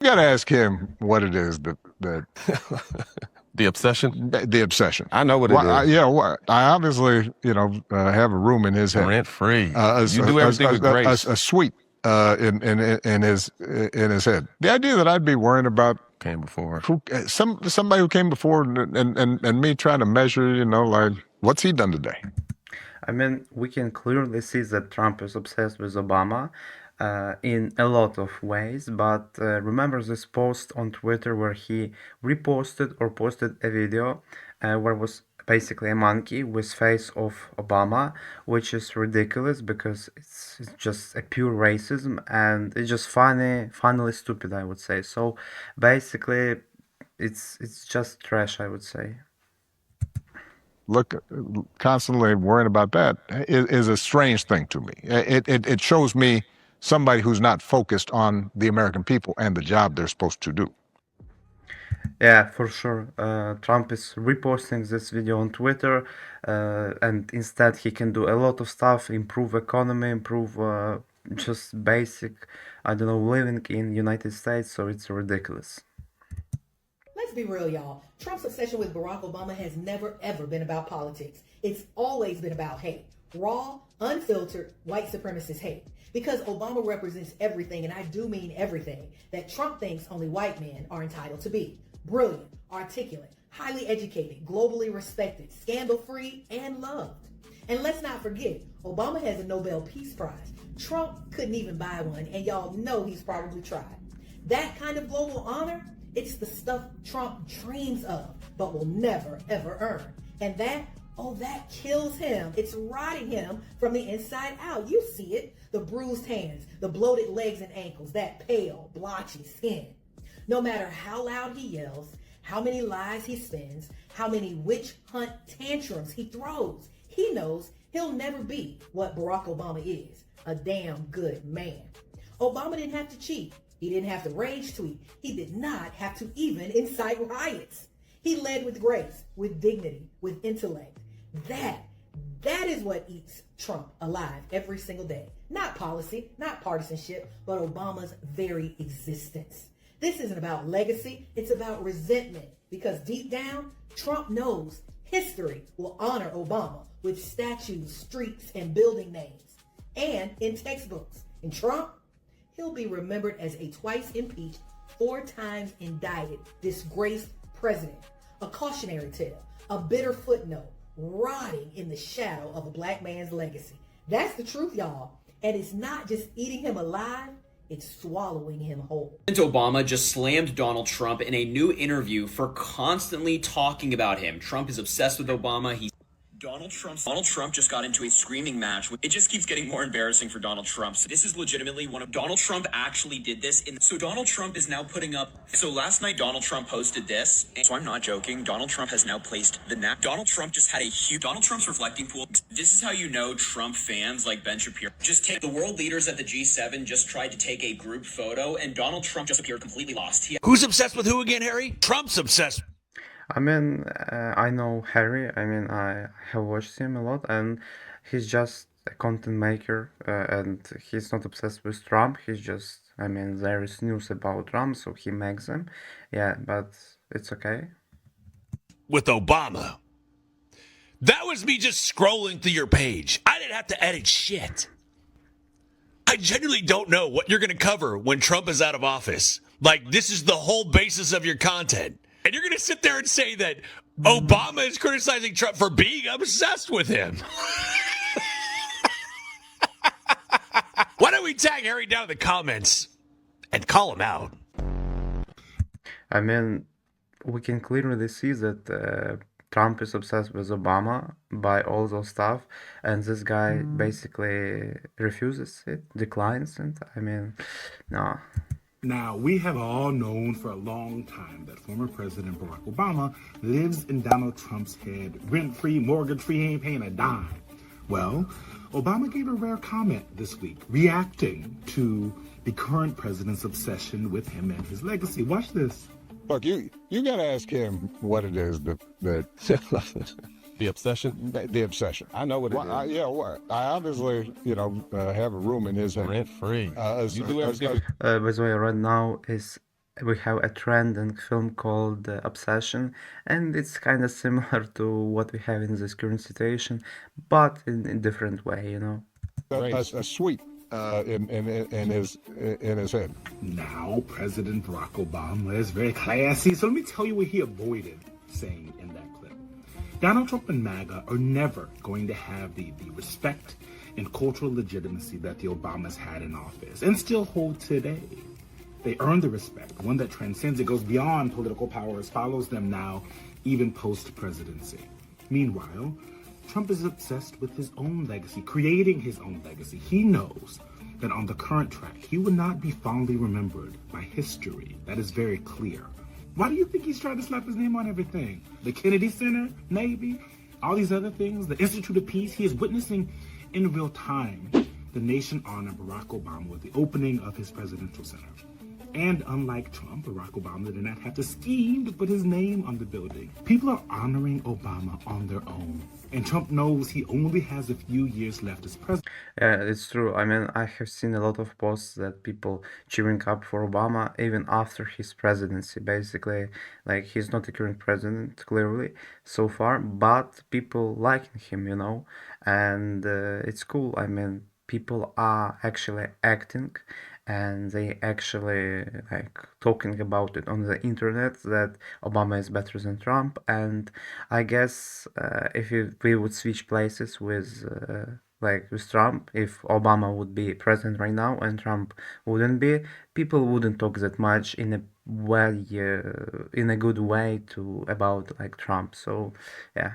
You got to ask him what it is that The obsession? the obsession. I know what it is. Yeah, I obviously, have a room in his head, Rent free. a, You do everything with grace. a suite in his head. The idea that I'd be worrying about Came before. somebody who came before and me trying to measure, like what's he done today? I mean, we can clearly see that Trump is obsessed with Obama in a lot of ways, but remember this post on Twitter where he reposted or posted a video where was basically a monkey with face of Obama, which is ridiculous because it's just a pure racism and it's just funnily stupid, I would say. So basically, it's just trash, I would say. Look, constantly worrying about that is a strange thing to me. It shows me somebody who's not focused on the American people and the job they're supposed to do. Yeah, for sure. Trump is reposting this video on Twitter, and instead he can do a lot of stuff, improve economy, improve just basic, I don't know, living in United States. So it's ridiculous. Let's be real, y'all. Trump's obsession with Barack Obama has never, ever been about politics. It's always been about hate. Raw, unfiltered, white supremacist hate. Because Obama represents everything, and I do mean everything, that Trump thinks only white men are entitled to be. Brilliant, articulate, highly educated, globally respected, scandal-free, and loved. And let's not forget, Obama has a Nobel Peace Prize. Trump couldn't even buy one, and y'all know he's probably tried. That kind of global honor, it's the stuff Trump dreams of, but will never, ever earn. And that kills him. It's rotting him from the inside out. You see it. The bruised hands, the bloated legs and ankles, that pale, blotchy skin. No matter how loud he yells, how many lies he spins, how many witch hunt tantrums he throws, he knows he'll never be what Barack Obama is, a damn good man. Obama didn't have to cheat. He didn't have to rage tweet. He did not have to even incite riots. He led with grace, with dignity, with intellect. That is what eats Trump alive every single day. Not policy, not partisanship, but Obama's very existence. This isn't about legacy, it's about resentment. Because deep down, Trump knows history will honor Obama with statues, streets, and building names. And in textbooks. And Trump, he'll be remembered as a twice impeached, 4 times indicted, disgraced president. A cautionary tale, a bitter footnote, rotting in the shadow of a black man's legacy. That's the truth, y'all. And it's not just eating him alive, it's swallowing him whole. Obama just slammed Donald Trump in a new interview for constantly talking about him. Trump is obsessed with Obama. Donald Trump just got into a screaming match. It just keeps getting more embarrassing for Donald Trump. So this is legitimately one of Donald Trump actually did this. So Donald Trump is now putting up. So last night Donald Trump posted this. So I'm not joking. Donald Trump has now placed the Donald Trump just had a huge Donald Trump's reflecting pool. This is how you know Trump fans like Ben Shapiro. Just take the world leaders at the G7 just tried to take a group photo and Donald Trump just appeared completely lost. Who's obsessed with who again, Harry? Trump's obsessed. I mean, I know Harry. I mean, I have watched him a lot, and he's just a content maker, and he's not obsessed with Trump. He's just, I mean, there is news about Trump, so he makes them. Yeah, but it's okay. With Obama. That was me just scrolling through your page. I didn't have to edit shit. I genuinely don't know what you're going to cover when Trump is out of office. Like, this is the whole basis of your content. And you're going to sit there and say that Obama is criticizing Trump for being obsessed with him. Why don't we tag Harry down in the comments and call him out? I mean, we can clearly see that Trump is obsessed with Obama by all those stuff. And this guy basically refuses it, declines it. I mean, no. Now, we have all known for a long time that former President Barack Obama lives in Donald Trump's head, rent-free, mortgage-free, ain't paying a dime. Well, Obama gave a rare comment this week, reacting to the current president's obsession with him and his legacy. Watch this. Look, you got to ask him what it is that The obsession? the obsession. I know what it is. I obviously, have a room in his head. Rent free. You do everything. By the way, right now is we have a trending film called Obsession, and it's kind of similar to what we have in this current situation, but in a different way, you know. A sweep in his head. Now, President Barack Obama is very classy, so let me tell you what he avoided saying in that clip. Donald Trump and MAGA are never going to have the respect and cultural legitimacy that the Obamas had in office and still hold today. They earned the respect, one that transcends, it goes beyond political powers, follows them now, even post-presidency. Meanwhile, Trump is obsessed with his own legacy, creating his own legacy. He knows that on the current track, he will not be fondly remembered by history. That is very clear. Why do you think he's trying to slap his name on everything? The Kennedy Center, maybe? All these other things, the Institute of Peace, he is witnessing in real time the nation honor Barack Obama with the opening of his presidential center. And unlike Trump, Barack Obama did not have to scheme to put his name on the building. People are honoring Obama on their own. And Trump knows he only has a few years left as president. Yeah, it's true. I mean, I have seen a lot of posts that people cheering up for Obama even after his presidency. Basically, like he's not the current president, clearly, so far, but people liking him, you know, and it's cool. I mean, people are actually acting and they actually like talking about it on the internet that Obama is better than Trump. And I guess if we would switch places with like with Trump, if Obama would be president right now and Trump wouldn't be, people wouldn't talk that much in a way, in a good way to about like Trump. So yeah.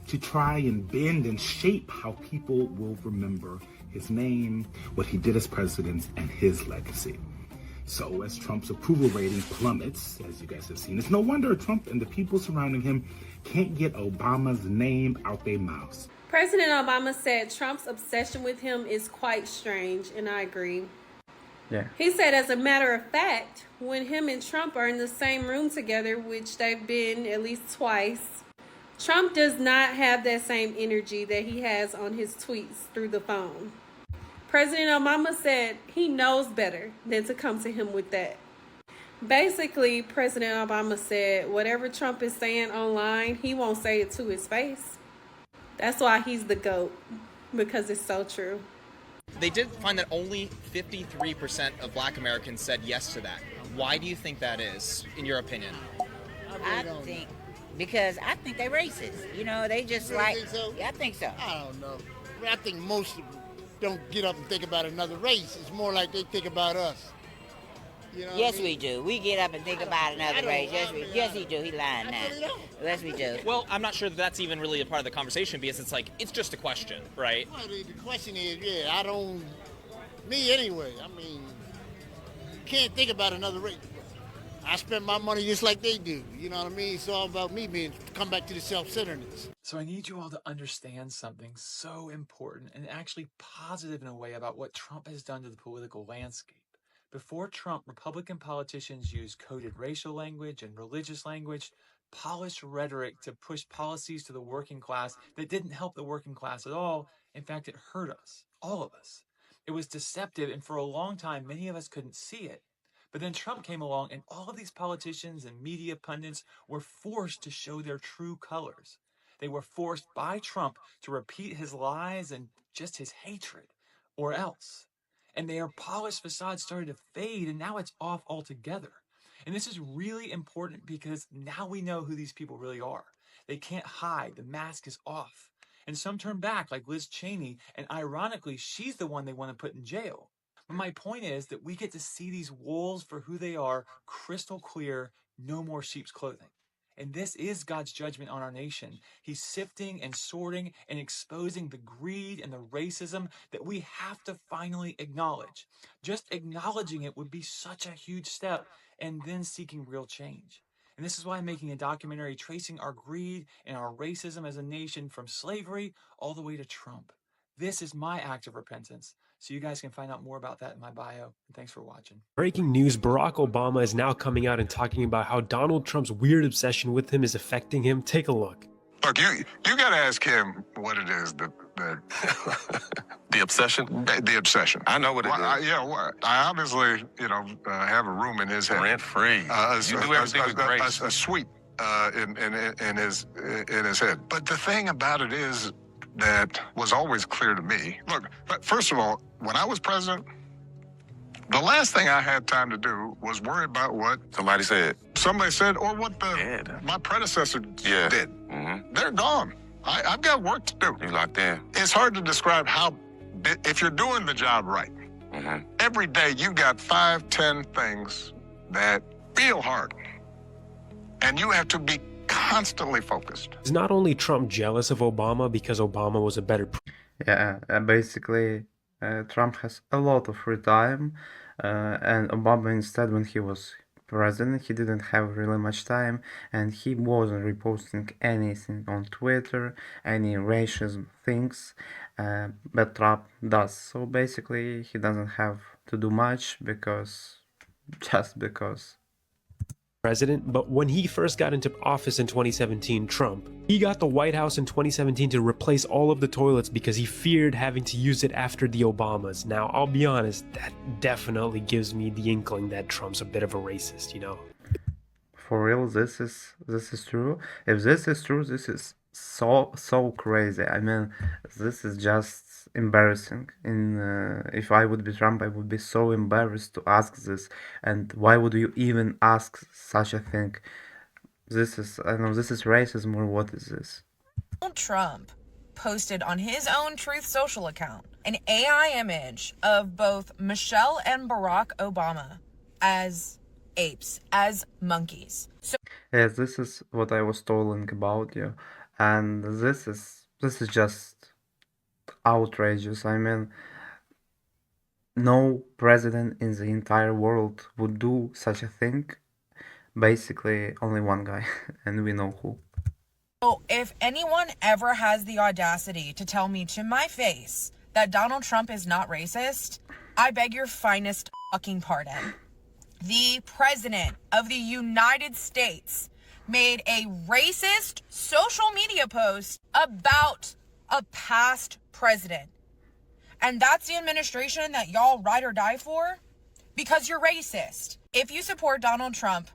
To try and bend and shape how people will remember his name, what he did as president, and his legacy. So as Trump's approval rating plummets, as you guys have seen, it's no wonder Trump and the people surrounding him can't get Obama's name out their mouths. President Obama said Trump's obsession with him is quite strange, and I agree. Yeah. He said, as a matter of fact, when him and Trump are in the same room together, which they've been at least twice, Trump does not have that same energy that he has on his tweets through the phone. President Obama said he knows better than to come to him with that. Basically, President Obama said whatever Trump is saying online, he won't say it to his face. That's why he's the GOAT, because it's so true. They did find that only 53% of Black Americans said yes to that. Why do you think that is, in your opinion? I think because I think they're racist. You know, they just like. Think so? Yeah, I think so. I don't know. I mean, I think most of them don't get up and think about another race. It's more like they think about us. You know Yes, what I mean? we do. We get up and think about another race. Yes, he do. He lying I now. really don't. Yes, we do. Well, I'm not sure that that's even really a part of the conversation because it's like, it's just a question, right? Well, the question is, yeah, I don't. Me anyway. I mean, can't think about another race. I spend my money just like they do. You know what I mean? It's all about me being come back to the self-centeredness. So I need you all to understand something so important and actually positive in a way about what Trump has done to the political landscape. Before Trump, Republican politicians used coded racial language and religious language, polished rhetoric to push policies to the working class that didn't help the working class at all. In fact, it hurt us, all of us. It was deceptive, and for a long time, many of us couldn't see it. But then Trump came along, and all of these politicians and media pundits were forced to show their true colors. They were forced by Trump to repeat his lies and just his hatred, or else. And their polished facade started to fade, and now it's off altogether. And this is really important because now we know who these people really are. They can't hide. The mask is off. And some turn back, like Liz Cheney, and ironically, she's the one they want to put in jail. But my point is that we get to see these wolves for who they are, crystal clear, no more sheep's clothing. And this is God's judgment on our nation. He's sifting and sorting and exposing the greed and the racism that we have to finally acknowledge. Just acknowledging it would be such a huge step, and then seeking real change. And this is why I'm making a documentary tracing our greed and our racism as a nation from slavery all the way to Trump. This is my act of repentance. So you guys can find out more about that in my bio. And thanks for watching. Breaking news, Barack Obama is now coming out and talking about how Donald Trump's weird obsession with him is affecting him. Take a look. Look, you got to ask him what it is that The obsession? The obsession. I know what it is. I obviously, have a room in his head. Rent free. You do everything with grace. A suite in his head. But the thing about it is that was always clear to me. Look, first of all, when I was president, the last thing I had time to do was worry about what Somebody said, or what my predecessor did. Mm-hmm. They're gone. I've got work to do. You locked in. It's hard to describe if you're doing the job right. Mm-hmm. Every day you got 5, 10 things that feel hard. And you have to be constantly focused. Is not only Trump jealous of Obama because Obama was a better Basically, Trump has a lot of free time, and Obama instead, when he was president, he didn't have really much time, and he wasn't reposting anything on Twitter, any racism things, but Trump does. So basically, he doesn't have to do much just because. president, but when he first got into office in 2017, Trump, he got the White House in 2017 to replace all of the toilets because he feared having to use it after the Obamas. Now, I'll be honest, that definitely gives me the inkling that Trump's a bit of a racist, For real, this is true. If this is true, this is so crazy. I mean, this is just embarrassing. If I would be Trump, I would be so embarrassed to ask this. And why would you even ask such a thing? This is racism, or what is this? Donald Trump posted on his own Truth Social account an AI image of both Michelle and Barack Obama as apes, as monkeys. So yes, this is what I was telling about you, and this is just outrageous. I mean, no president in the entire world would do such a thing. Basically, only one guy, and we know who. So if anyone ever has the audacity to tell me to my face that Donald Trump is not racist, I beg your finest fucking pardon. The President of the United States made a racist social media post about a past president. And that's the administration that y'all ride or die for? Because you're racist. If you support Donald Trump,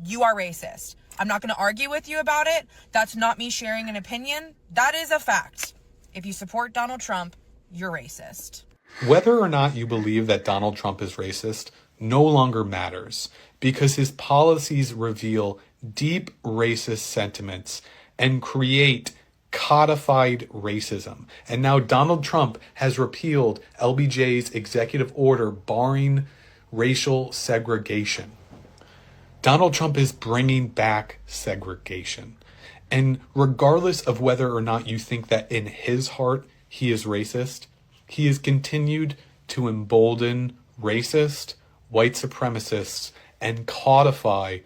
you are racist. I'm not going to argue with you about it. That's not me sharing an opinion. That is a fact. If you support Donald Trump, you're racist. Whether or not you believe that Donald Trump is racist no longer matters, because his policies reveal deep racist sentiments and create codified racism. And now Donald Trump has repealed LBJ's executive order barring racial segregation. Donald Trump is bringing back segregation. And regardless of whether or not you think that in his heart he is racist, he has continued to embolden racist, white supremacists, and codify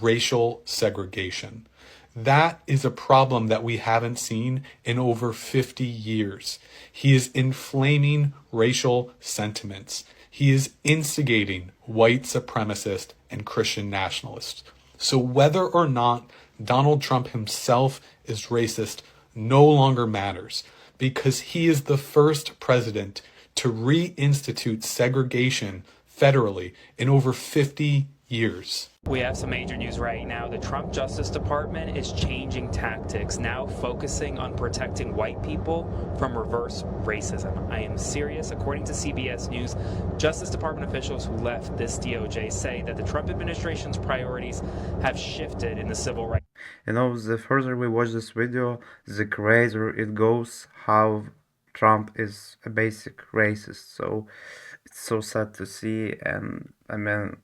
racial segregation. That is a problem that we haven't seen in over 50 years. He is inflaming racial sentiments. He is instigating white supremacist and Christian nationalists. So whether or not Donald Trump himself is racist no longer matters, because he is the first president to reinstitute segregation federally in over 50 years. We have some major news right now. The Trump Justice Department is changing tactics, now focusing on protecting white people from reverse racism. I am serious. According to CBS News, Justice Department officials who left this DOJ say that the Trump administration's priorities have shifted in the civil rights. The further we watch this video, the crazier it goes how Trump is a basic racist. So it's so sad to see, and I mean,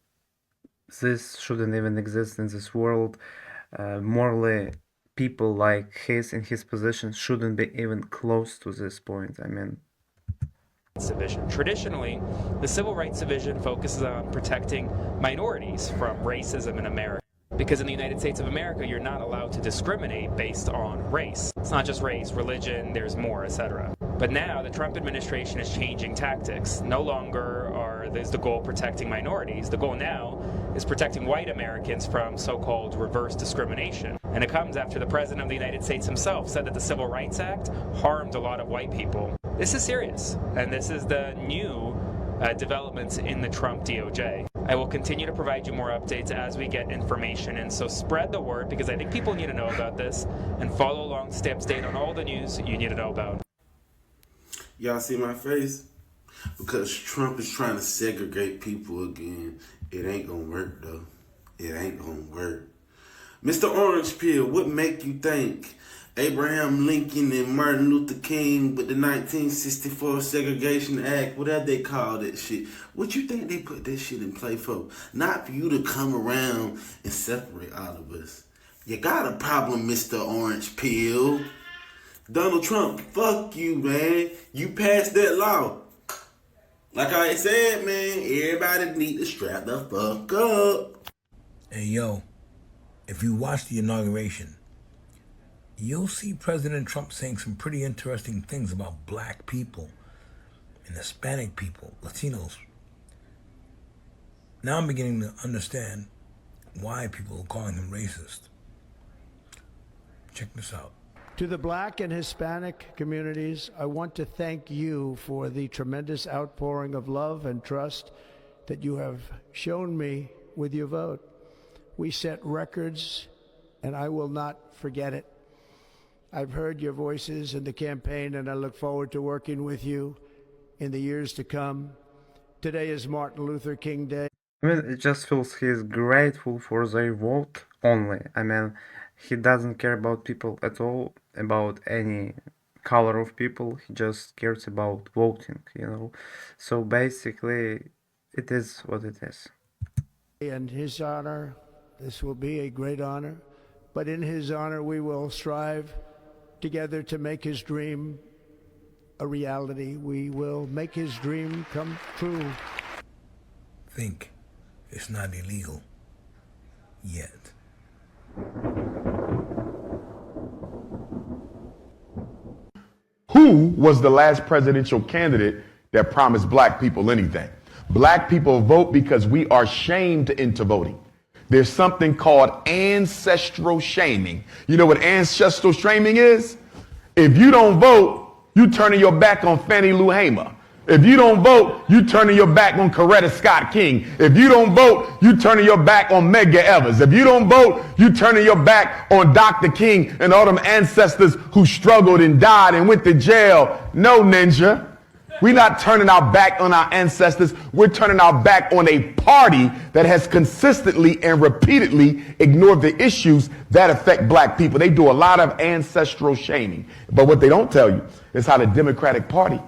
this shouldn't even exist in this world. Morally, people like in his position shouldn't be even close to this point. I mean, Division. Traditionally, the Civil Rights Division focuses on protecting minorities from racism in America. Because in the United States of America, you're not allowed to discriminate based on race. It's not just race, religion, there's more, etc. But now the Trump administration is changing tactics. No longer is the goal protecting minorities. The goal now is protecting white Americans from so-called reverse discrimination. And it comes after the President of the United States himself said that the Civil Rights Act harmed a lot of white people. This is serious, and this is the new developments in the Trump DOJ. I will continue to provide you more updates as we get information, and so spread the word, because I think people need to know about this, and follow along, stay up to date on all the news you need to know about. Y'all see my face? Because Trump is trying to segregate people again. It ain't gonna work, though. It ain't gonna work. Mr. Orange Peel, what make you think Abraham Lincoln and Martin Luther King with the 1964 Segregation Act, whatever they call that shit, what you think they put that shit in play for? Not for you to come around and separate all of us. You got a problem, Mr. Orange Peel. Donald Trump, fuck you, man. You passed that law. Like I said, man, everybody need to strap the fuck up. Hey, yo, if you watch the inauguration, you'll see President Trump saying some pretty interesting things about black people and Hispanic people, Latinos. Now I'm beginning to understand why people are calling him racist. Check this out. To the Black and Hispanic communities, I want to thank you for the tremendous outpouring of love and trust that you have shown me with your vote. We set records, and I will not forget it. I've heard your voices in the campaign, and I look forward to working with you in the years to come. Today is Martin Luther King Day. I mean, it just feels he's grateful for their vote only. I mean, he doesn't care about people at all, about any color of people. He just cares about voting, you know. So basically, it is what it is. In his honor, this will be a great honor, but in his honor, we will strive together to make his dream a reality. We will make his dream come true. Think it's not illegal yet. Who was the last presidential candidate that promised black people anything? Black people vote because we are shamed into voting. There's something called ancestral shaming. You know what ancestral shaming is? If you don't vote, you turning your back on Fannie Lou Hamer. If you don't vote, you turning your back on Coretta Scott King. If you don't vote, you turning your back on Medgar Evers. If you don't vote, you turning your back on Dr. King and all them ancestors who struggled and died and went to jail. No, ninja. We're not turning our back on our ancestors. We're turning our back on a party that has consistently and repeatedly ignored the issues that affect black people. They do a lot of ancestral shaming. But what they don't tell you is how the Democratic Party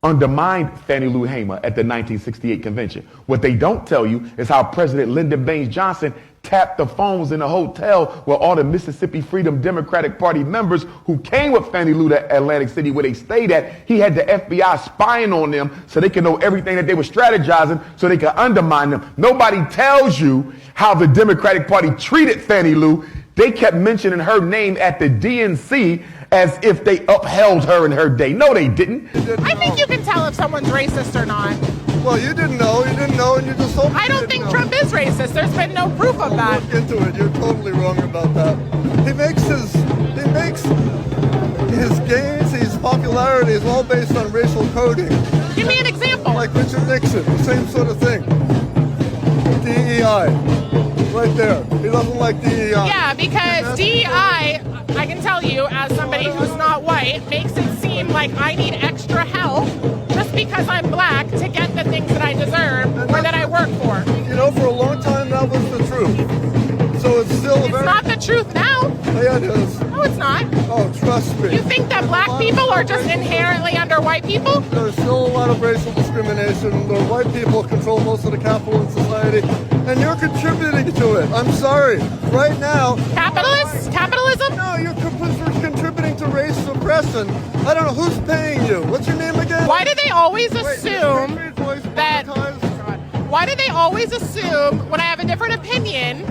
undermined Fannie Lou Hamer at the 1968 convention. What they don't tell you is how President Lyndon Baines Johnson tapped the phones in a hotel where all the Mississippi Freedom Democratic Party members who came with Fannie Lou to Atlantic City where they stayed at, he had the FBI spying on them so they could know everything that they were strategizing so they could undermine them. Nobody tells you how the Democratic Party treated Fannie Lou. They kept mentioning her name at the DNC as if they upheld her in her day. No, they didn't. I think you can tell if someone's racist or not. Well, you didn't know, and you just hope. I don't think Trump is racist. There's been no proof of that. Look into it. You're totally wrong about that. He makes his gains, his popularity is all based on racial coding. Give me an example. Like Richard Nixon, the same sort of thing. DEI, right there. He doesn't like DEI. Yeah, because DEI, I can tell you, as somebody who's not white, makes it seem like I need extra help just because I'm black to get the things that I deserve or that I work for. You know, for a long time that was the truth. So it's still It's not the truth now. Yeah, it is. No, it's not. Oh, trust me. You think that black people are just inherently under white people? There's still a lot of racial discrimination. The white people control most of the capital in society, and you're contributing to it. I'm sorry. Right now... Capitalists? Capitalism? No, you're contributing to race suppression. I don't know who's paying you. What's your name again? Why do they always assume that... Why do they always assume when I have a different opinion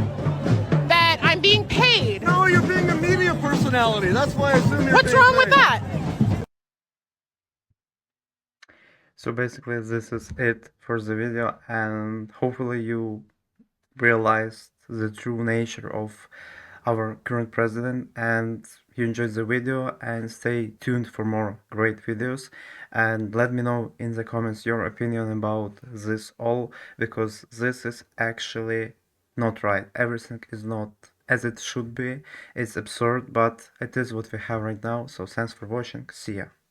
that I'm being paid? No, you're being a media personality. That's why I assume you're What's wrong with that? So basically this is it for the video, and hopefully you realized the true nature of our current president, and you enjoyed the video, and stay tuned for more great videos. And let me know in the comments your opinion about this all, because this is actually not right. Everything is not as it should be. It's absurd, but it is what we have right now. So thanks for watching. See ya.